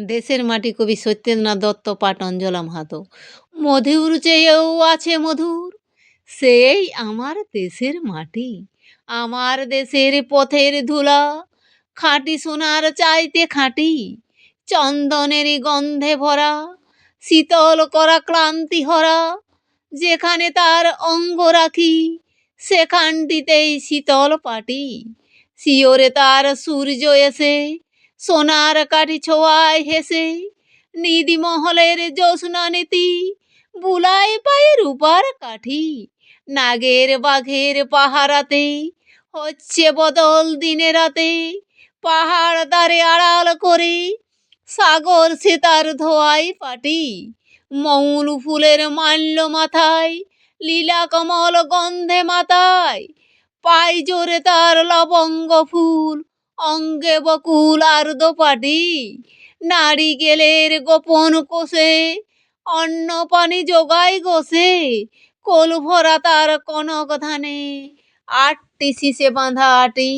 দেশের মাটি কবি সত্যেন্দ্রনাথ দত্ত পাঠ অঞ্জলা মাহাতো। মধুর চেয়েও আছে মধুর, সেই আমার দেশের মাটি। আমার দেশের পথের ধুলা, খাঁটি সোনার চাইতে খাঁটি। চন্দনেরই গন্ধে ভরা, শীতল করা ক্লান্তি হরা। যেখানে তার অঙ্গ রাখি, সেখানটিতেই শীতল পাটি। শিওরে তার সূর্য এসে, সোনার কাঠি ছোঁয়ায় হেসে। নিধিমহলের জ্যোৎস্নানীতি, বুলায় পায়ে রূপার কাঠি। নাগের বাঘের পাহারাতে, হচ্ছে বদল দিনে রাতে। পাহাড় তারে আড়াল করে, সাগর সে তার ধোয়ায় পাটি। মৌল ফুলের মাল্য মাথায়, লীলা কমল গন্ধে মাতায়। পাই জোরে তার লবঙ্গ ফুল, অঙ্গে বকুল আর দোপাটি। নারিকেলের গোপন কোষে, অন্ন পানি যোগায় গোসে। কোল ভরা তার কনক ধানে, 8টি শীষে বাঁধা আটি।